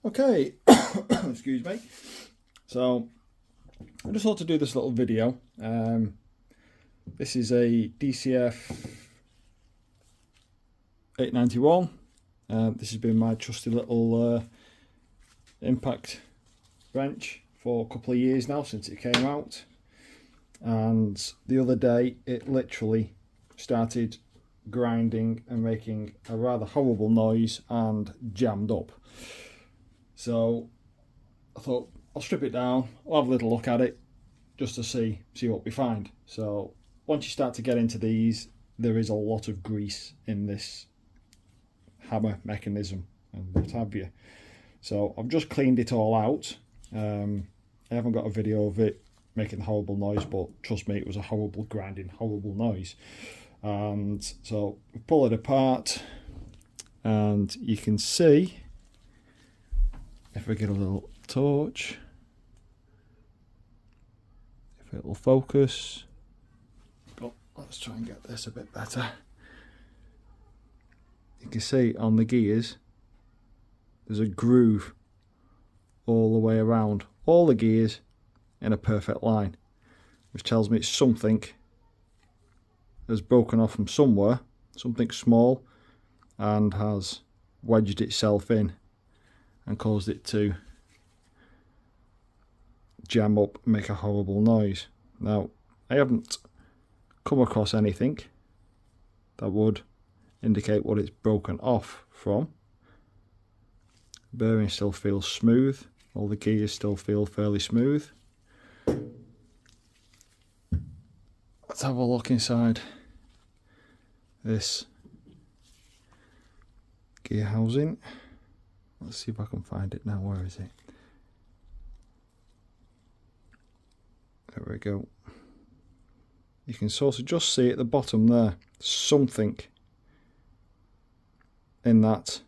Okay, excuse me. So I just thought to do this little video. This is a DCF891. This has been my trusty little impact wrench for a couple of years now, since it came out. And the other day it literally started grinding and making a rather horrible noise and jammed up. So I thought I'll strip it down, I'll have a little look at it just to see what we find. So once you start to get into these, there is a lot of grease in this hammer mechanism and what have you. So I've just cleaned it all out. I haven't got a video of it making a horrible noise, but trust me, it was a horrible grinding, horrible noise. And so we pull it apart and you can see, if we get a little torch, if it will focus. But let's try and get this a bit better. You can see on the gears there's a groove all the way around all the gears in a perfect line, which tells me it's something has broken off from somewhere, something small, and has wedged itself in and caused it to jam up and make a horrible noise. Now, I haven't come across anything that would indicate what it's broken off from. The bearing still feels smooth, all the gears still feel fairly smooth. Let's have a look inside this gear housing. Let's see if I can find it now. Where is it? There we go. You can sort of just see at the bottom there, something in that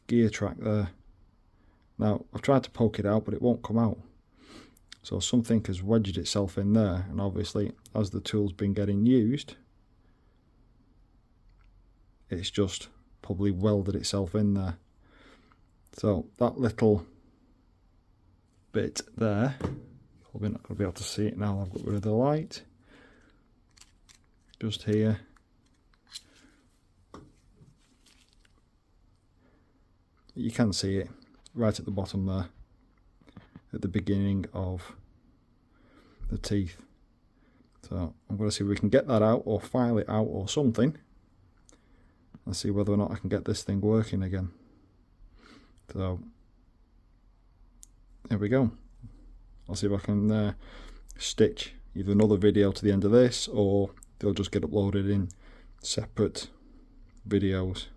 gear track there. Now, I've tried to poke it out, but it won't come out. So something has wedged itself in there, and obviously, as the tool's been getting used, it's just probably welded itself in there. So that little bit there, probably not going to be able to see it now, I've got rid of the light. Just here. You can see it right at the bottom there, at the beginning of the teeth. So I'm going to see if we can get that out or file it out or something. Let's see whether or not I can get this thing working again. So there we go. I'll see if I can stitch either another video to the end of this, or they'll just get uploaded in separate videos.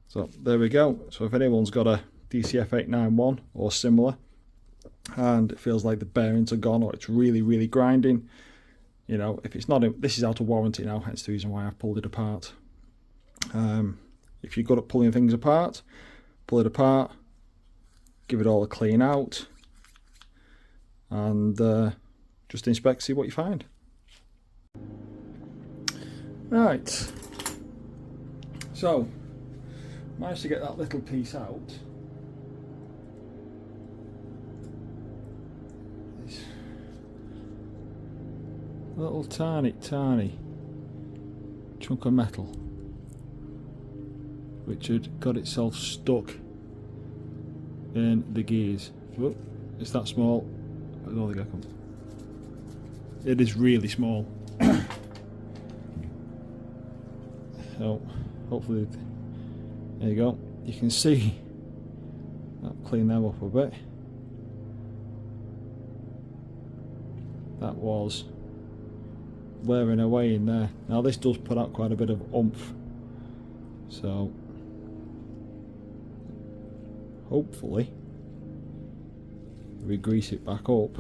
So there we go. So if anyone's got a DCF891 or similar and it feels like the bearings are gone, or it's really grinding, you know, if it's not this is out of warranty now, hence the reason why I've pulled it apart. If you're good at pulling things apart, pull it apart, give it all a clean out, and just inspect, see what you find. Right, so managed to get that little piece out. This little tiny chunk of metal which had got itself stuck in the gears. Whoop, it's that small. I don't think I can. It is really small. So hopefully, there you go. You can see that, clean them up a bit. That was wearing away in there. Now this does put out quite a bit of oomph, so hopefully we grease it back up,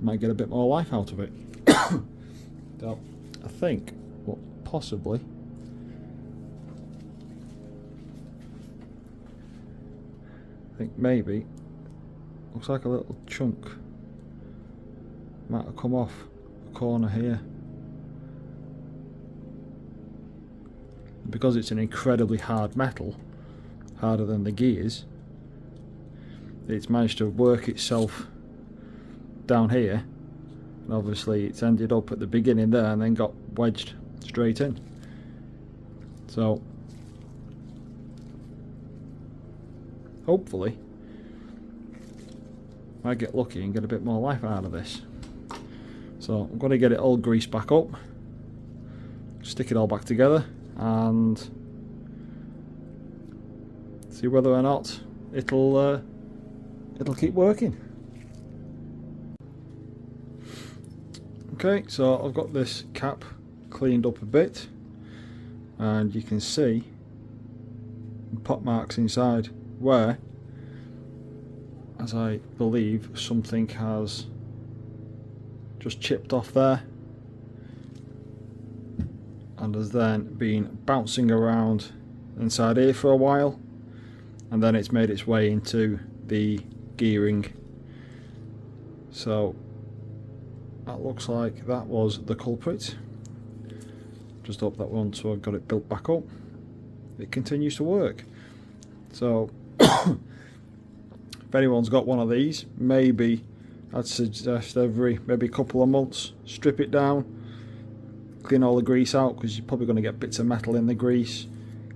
might get a bit more life out of it. So I think what possibly maybe looks like a little chunk might have come off the corner here. because it's an incredibly hard metal, harder than the gears, it's managed to work itself down here, and obviously it's ended up at the beginning there and then got wedged straight in. So hopefully I get lucky and get a bit more life out of this. So I'm going to get it all greased back up, stick it all back together, and see whether or not it'll keep working. Okay, so I've got this cap cleaned up a bit, and you can see pot marks inside where, as I believe, something has just chipped off there and has then been bouncing around inside here for a while, and then it's made its way into the gearing. So that looks like that was the culprit. Just hope that once I've got it built back up, it continues to work. So if anyone's got one of these, maybe I'd suggest every maybe a couple of months strip it down, clean all the grease out, because you're probably going to get bits of metal in the grease.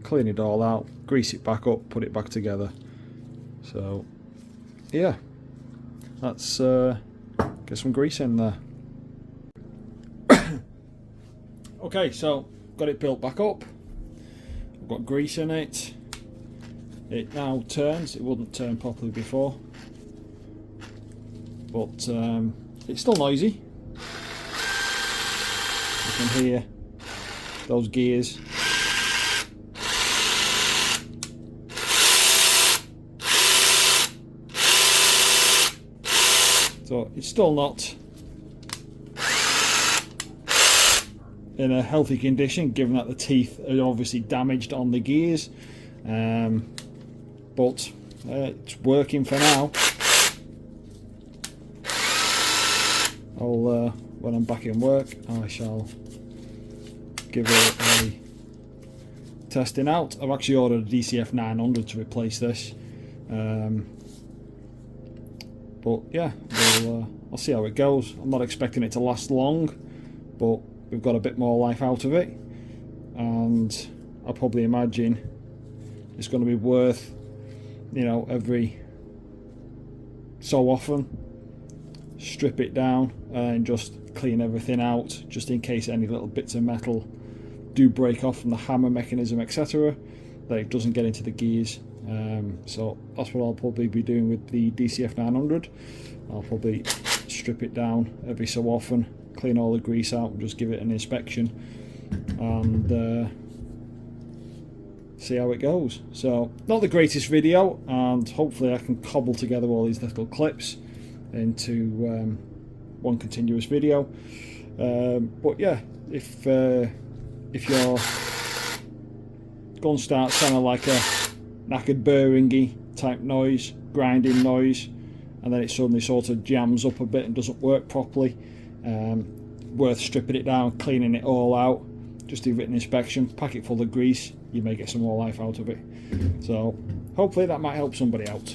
Clean it all out, grease it back up, put it back together. So yeah, let's get some grease in there. Okay, so got it built back up, I've got grease in it. It now turns. It wouldn't turn properly before, but it's still noisy. You can hear those gears. So it's still not in a healthy condition, given that the teeth are obviously damaged on the gears, but it's working for now. When I'm back in work, I shall give it a testing out. I've actually ordered a DCF891 to replace this, but yeah, I'll see how it goes. I'm not expecting it to last long, but we've got a bit more life out of it, and I probably imagine it's going to be worth, you know, every so often strip it down and just clean everything out, just in case any little bits of metal do break off from the hammer mechanism, etc., that it doesn't get into the gears. So that's what I'll probably be doing with the DCF891. I'll probably strip it down every so often, clean all the grease out, and just give it an inspection and see how it goes. So not the greatest video, and hopefully I can cobble together all these little clips into one continuous video. But yeah, if you're going to start sounding like a knackered burringy type noise, grinding noise, and then it suddenly sort of jams up a bit and doesn't work properly, worth stripping it down, cleaning it all out, just do an inspection, pack it full of grease, you may get some more life out of it. So hopefully that might help somebody out.